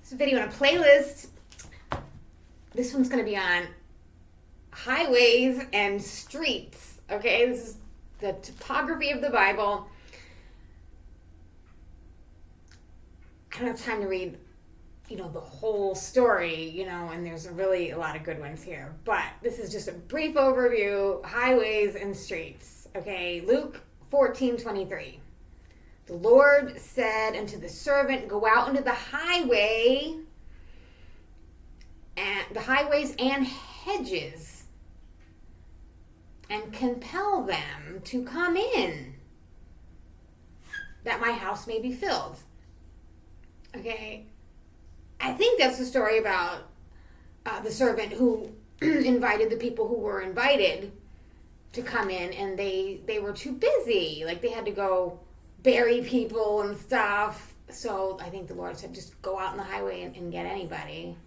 This video in a playlist. This one's going to be on highways and streets. Okay, this is the topography of the Bible. I don't have time to read, the whole story, and there's really a lot of good ones here. But this is just a brief overview, highways and streets. Okay, Luke 14:23. The Lord said unto the servant, go out into the highways and hedges, and compel them to come in, that my house may be filled. Okay, I think that's the story about the servant who invited the people who were invited to come in, and they were too busy. Like, they had to go bury people and stuff. So I think the Lord said, just go out on the highway and get anybody.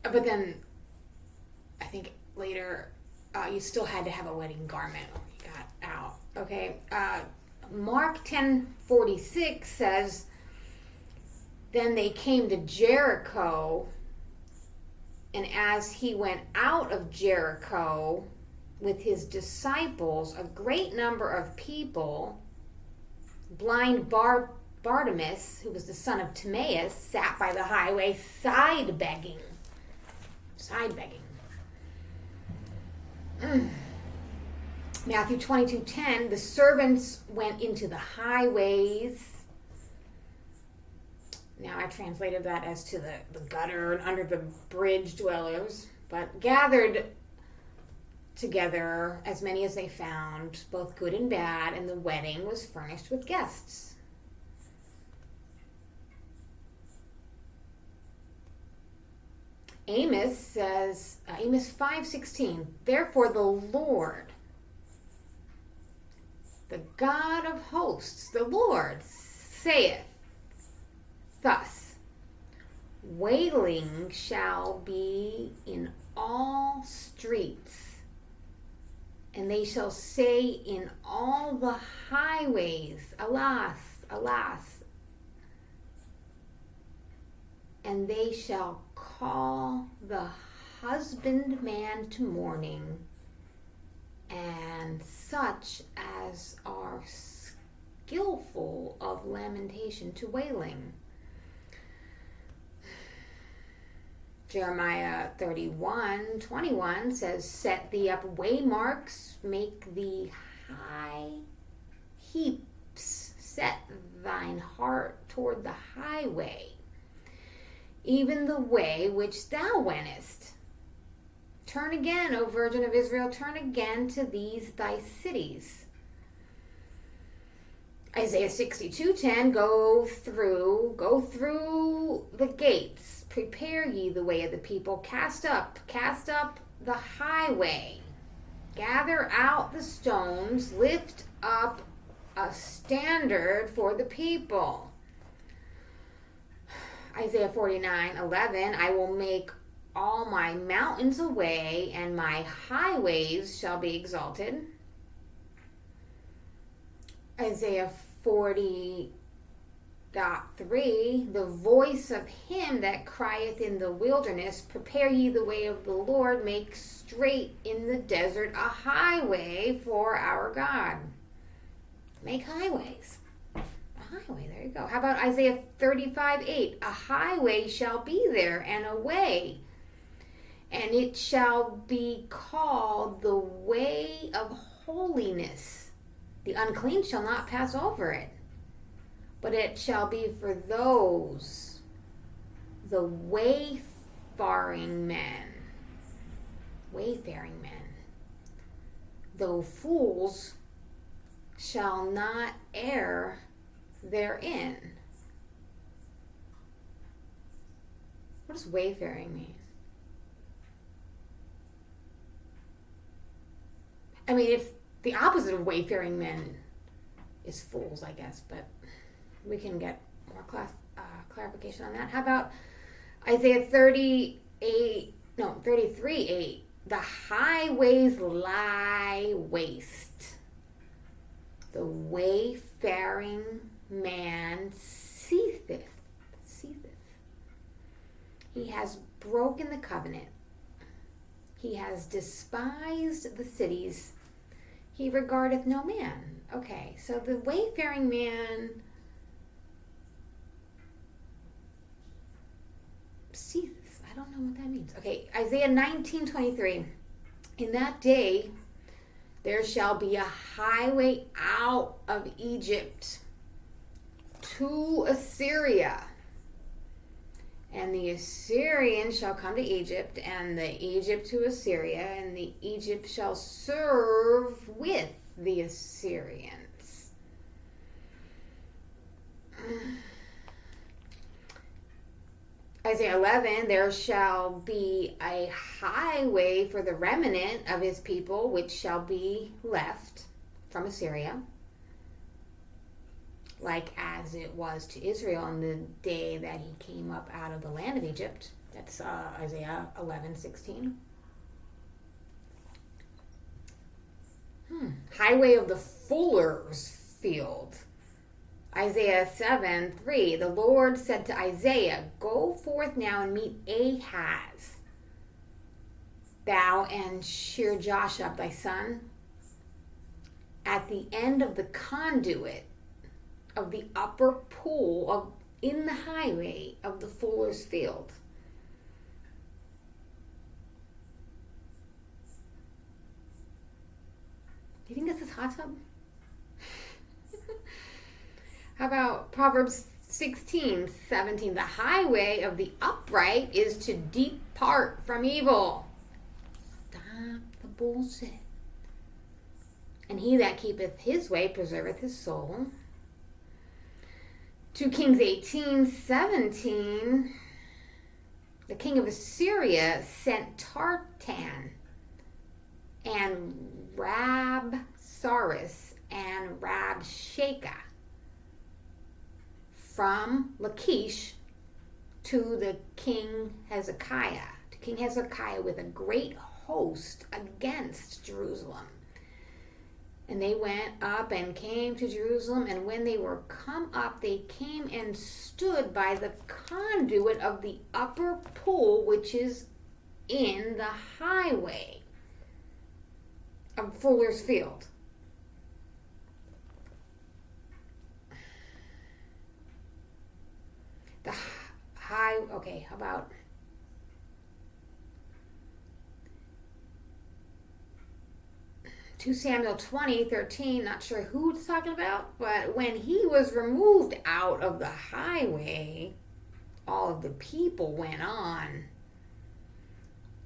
But then I think later you still had to have a wedding garment when you got out. Okay. Mark 10:46 says, then they came to Jericho, and as he went out of Jericho with his disciples, a great number of people, blind Bartimaeus, who was the son of Timaeus, sat by the highway side begging. Matthew 22:10, the servants went into the highways. Now I translated that as to the gutter and under the bridge dwellers, but gathered together as many as they found, both good and bad, and the wedding was furnished with guests. Amos says, Amos 5:16, therefore the Lord, the God of hosts, the Lord, saith thus, wailing shall be in all streets, and they shall say in all the highways, alas, alas. And they shall call the husbandman to mourning, and such as are skillful of lamentation to wailing. Jeremiah 31:21 says, set thee up waymarks, make thee high heaps, set thine heart toward the highway, even the way which thou wentest. Turn again, O Virgin of Israel, turn again to these thy cities. Isaiah 62:10, go through the gates. Prepare ye the way of the people. Cast up the highway. Gather out the stones. Lift up a standard for the people. Isaiah 49:11, I will make all my mountains a way, and my highways shall be exalted. Isaiah 40:3, the voice of him that crieth in the wilderness, prepare ye the way of the Lord, make straight in the desert a highway for our God. Make highways. A highway, there you go. How about Isaiah 35:8, a highway shall be there, and a way, and it shall be called the way of holiness. The unclean shall not pass over it, but it shall be for those, the wayfaring men. Though fools shall not err therein. What does wayfaring mean? I mean, it's the opposite of wayfaring men is fools, I guess, but we can get more clarification on that. How about Isaiah 33:8, the highways lie waste. The wayfaring man ceaseth. He has broken the covenant. He has despised the cities. He regardeth no man. Okay, so the wayfaring man sees. I don't know what that means. Okay, Isaiah 19:23. In that day there shall be a highway out of Egypt to Assyria. And the Assyrians shall come to Egypt, and the Egypt to Assyria, and the Egypt shall serve with the Assyrians. Isaiah 11, there shall be a highway for the remnant of his people, which shall be left from Assyria, like as it was to Israel on the day that he came up out of the land of Egypt. That's Isaiah 11:16. Highway of the fuller's field. Isaiah 7:3. The Lord said to Isaiah, go forth now and meet Ahaz, thou and Shear-Jashub thy son, at the end of the conduit of the upper pool in the highway of the fuller's field. Do you think that's his hot tub? How about Proverbs 16:17? The highway of the upright is to depart from evil. Stop the bullshit. And he that keepeth his way preserveth his soul. 2 Kings 18:17. The king of Assyria sent Tartan and Rabsaris and Rabshakeh from Lachish to the King Hezekiah, with a great host against Jerusalem. And they went up and came to Jerusalem, and when they were come up, they came and stood by the conduit of the upper pool, which is in the highway of Fuller's Field. Okay, how about 2 Samuel 20:13, not sure who it's talking about, but when he was removed out of the highway, all of the people went on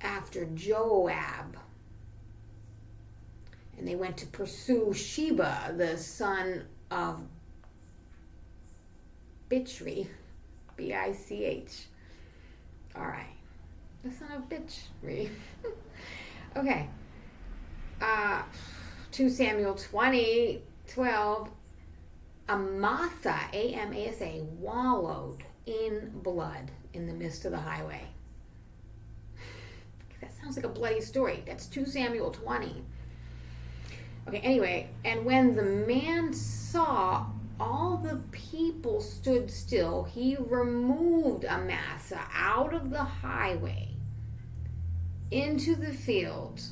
after Joab. And they went to pursue Sheba, the son of Bichri, B-I-C-H. All right. The son of Bichri. Okay. 2 Samuel 20:12. Amasa, A-M-A-S-A, wallowed in blood in the midst of the highway. That sounds like a bloody story. That's 2 Samuel 20. Okay, anyway, and when the man saw all the people stood still, he removed Amasa out of the highway into the field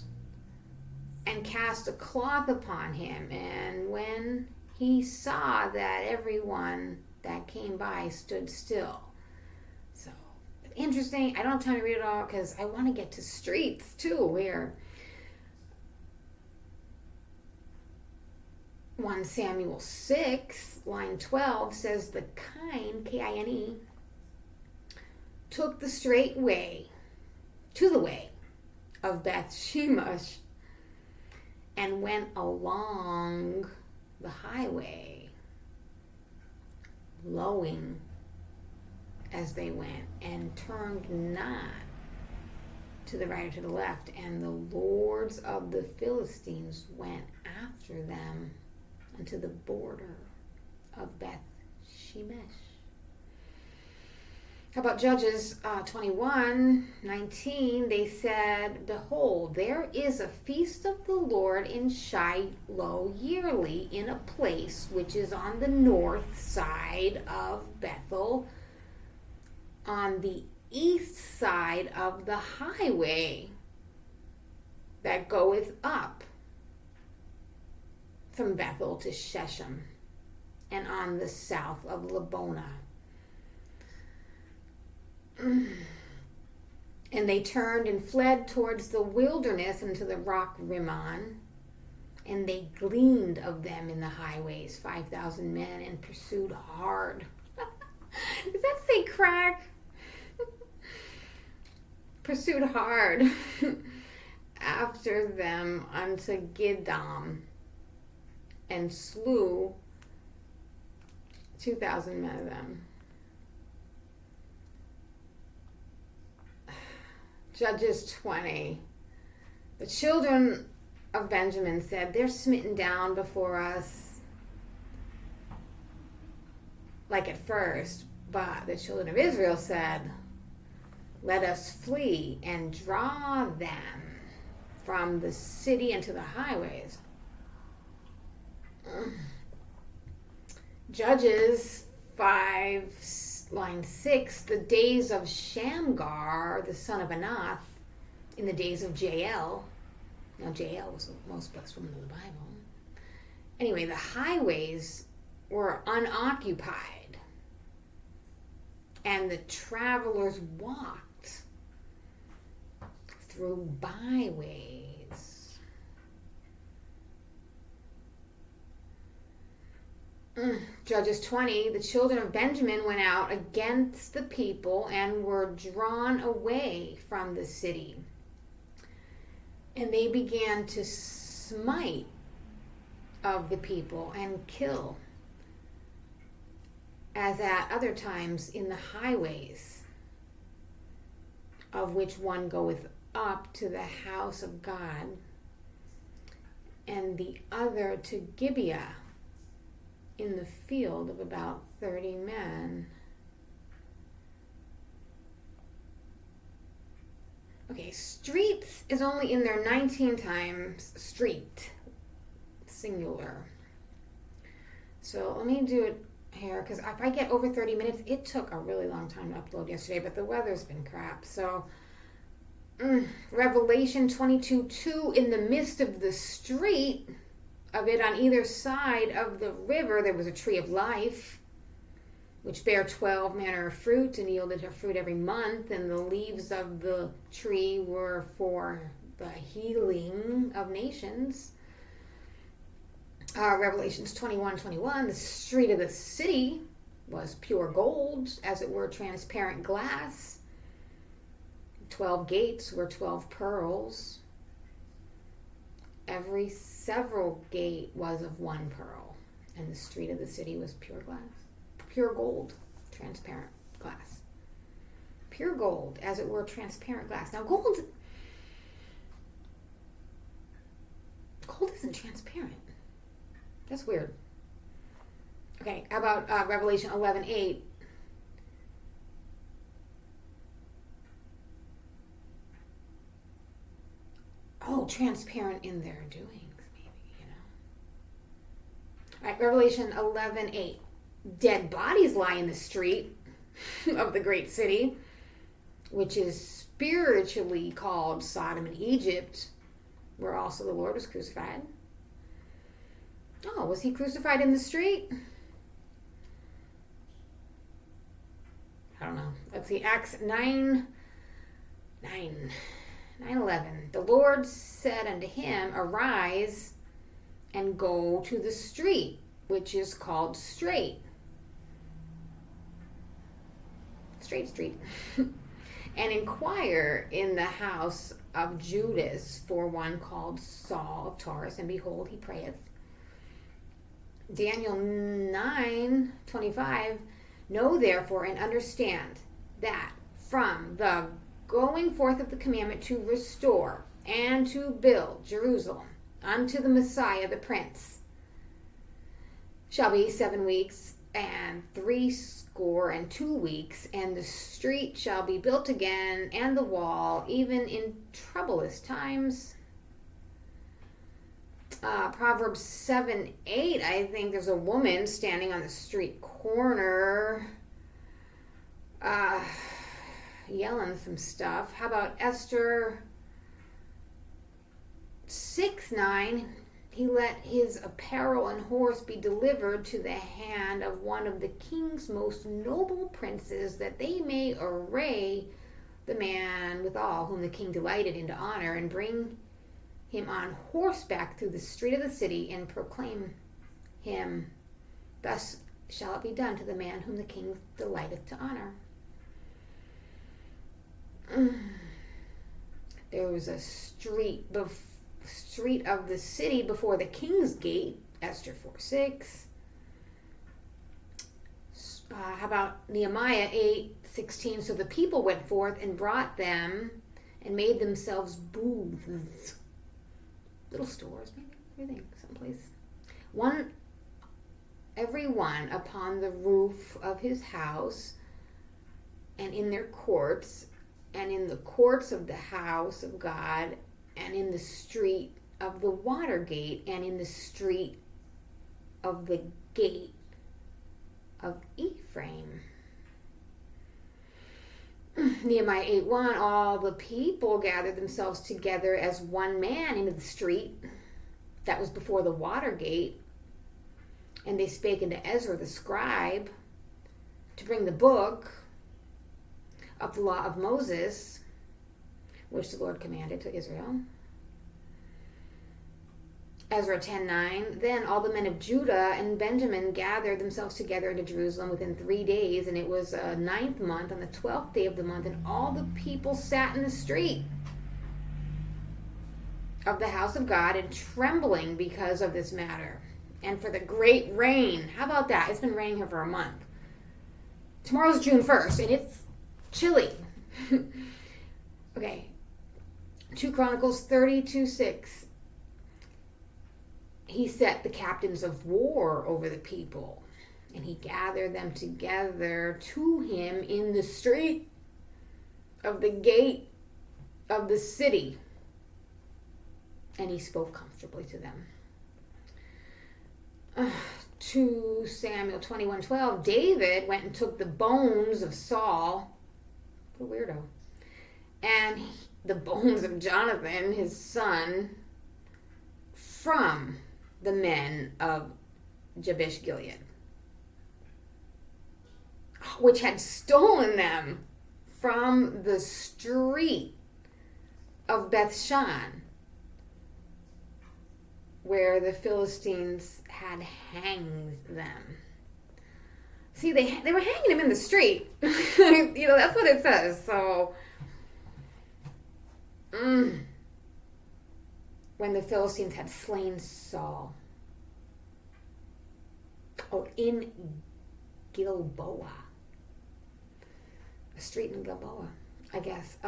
and cast a cloth upon him. And when he saw that everyone that came by stood still. So, interesting. I don't have time to read it all because I want to get to streets too here. 1 Samuel 6, line 12 says, the kine, K-I-N-E, took the straight way to the way of Beth Shemesh and went along the highway, lowing as they went, and turned not to the right or to the left. And the lords of the Philistines went after them unto the border of Beth Shemesh. How about Judges 21:19? They said, behold, there is a feast of the Lord in Shiloh yearly in a place which is on the north side of Bethel, on the east side of the highway that goeth up from Bethel to Shechem, and on the south of Lebonah. And they turned and fled towards the wilderness into the rock Rimmon, and they gleaned of them in the highways 5,000 men, and pursued hard. Does that say crack? Pursued hard after them unto Gidom, and slew 2,000 men of them. Judges 20. The children of Benjamin said, they're smitten down before us like at first. But the children of Israel said, let us flee and draw them from the city into the highways. Judges 5, line 6, the days of Shamgar, the son of Anath, in the days of Jael. Now, Jael was the most blessed woman of the Bible. Anyway, the highways were unoccupied, and the travelers walked through byways. Judges 20, the children of Benjamin went out against the people and were drawn away from the city. And they began to smite of the people and kill, as at other times in the highways, of which one goeth up to the house of God, and the other to Gibeah, in the field of about 30 men. Okay, streets is only in there 19 times. Street, singular. So let me do it here, because if I get over 30 minutes, it took a really long time to upload yesterday, but the weather's been crap. So, Revelation 22:2, in the midst of the street of it, on either side of the river, there was a tree of life, which bare 12 manner of fruit, and yielded her fruit every month, and the leaves of the tree were for the healing of nations. Revelations 21:21, the street of the city was pure gold, as it were transparent glass. 12 gates were 12 pearls. Every several gate was of one pearl, and the street of the city was pure glass, pure gold, transparent glass. Pure gold, as it were transparent glass. Now gold isn't transparent. That's weird. Okay, how about Revelation 11:8? Oh, transparent in their doings, maybe, you know. All right, Revelation 11:8. Dead bodies lie in the street of the great city, which is spiritually called Sodom and Egypt, where also the Lord was crucified. Oh, was he crucified in the street? I don't know. Let's see, Acts 9:11. The Lord said unto him, arise and go to the street, which is called Straight. Straight Street. And inquire in the house of Judas for one called Saul of Tarsus, and behold, he prayeth. Daniel 9:25. Know therefore and understand that from the going forth of the commandment to restore and to build Jerusalem unto the Messiah the Prince shall be 7 weeks and 62 weeks, and the street shall be built again, and the wall, even in troublous times. Proverbs 7:8, I think there's a woman standing on the street corner. yelling some stuff. How about Esther 6:9? He let his apparel and horse be delivered to the hand of one of the king's most noble princes, that they may array the man withal whom the king delighted into honor, and bring him on horseback through the street of the city, and proclaim him, thus shall it be done to the man whom the king delighteth to honor. There was a street of the city before the king's gate, Esther 4:6. How about Nehemiah 8:16? So the people went forth and brought them and made themselves booths, little stores, maybe, I think, someplace. Every one upon the roof of his house, and in their courts, and in the courts of the house of God, and in the street of the water gate, and in the street of the gate of Ephraim. Nehemiah 8:1, all the people gathered themselves together as one man into the street that was before the water gate, and they spake unto Ezra the scribe to bring the book of the law of Moses, which the Lord commanded to Israel. Ezra 10:9, then all the men of Judah and Benjamin gathered themselves together into Jerusalem within 3 days, and it was a 9th month, on the 12th day of the month, and all the people sat in the street of the house of God, and trembling because of this matter, and for the great rain. How about that? It's been raining here for a month. Tomorrow's June 1st, and it's chilly. Okay. 2 Chronicles 32:6. He set the captains of war over the people, and he gathered them together to him in the street of the gate of the city, and he spoke comfortably to them. 2 Samuel 21:12, David went and took the bones of Saul, what a weirdo, and the bones of Jonathan, his son, from the men of Jabesh Gilead, which had stolen them from the street of Bethshan, where the Philistines had hanged them. See, they were hanging him in the street. That's what it says. So, when the Philistines had slain Saul. In Gilboa. A street in Gilboa, I guess.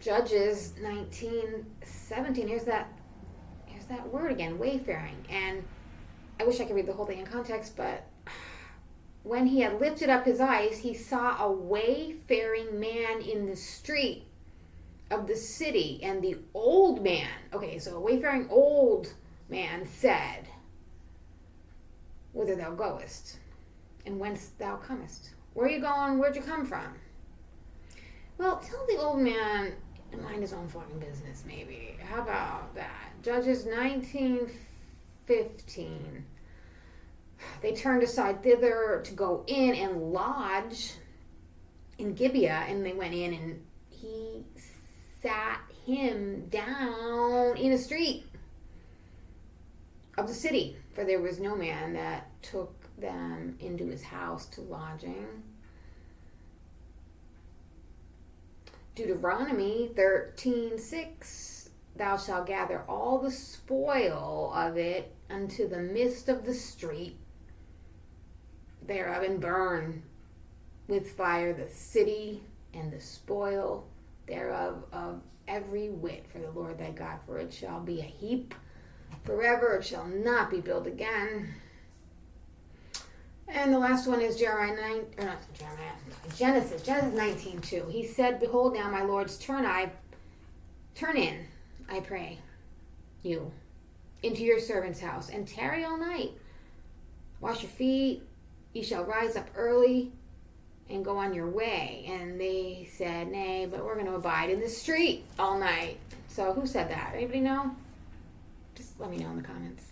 Judges 19:17. Here's that word again, wayfaring. And I wish I could read the whole thing in context, but when he had lifted up his eyes, he saw a wayfaring man in the street of the city, and the old man, so a wayfaring old man said, whither thou goest, and whence thou comest? Where are you going? Where'd you come from? Well, tell the old man to mind his own fucking business, maybe. How about that? Judges 19:15. They turned aside thither to go in and lodge in Gibeah, and they went in, and he sat him down in a street of the city, for there was no man that took them into his house to lodging. Deuteronomy 13:6, thou shalt gather all the spoil of it unto the midst of the street thereof, and burn with fire the city and the spoil thereof of every whit for the Lord thy God, for it shall be a heap forever, it shall not be built again. And the last one is Genesis 19:2. He said, behold, now my lords, turn in, I pray you, into your servant's house, and tarry all night. Wash your feet, you shall rise up early and go on your way. And they said, nay, but we're going to abide in the street all night. So who said that? Anybody know? Just let me know in the comments.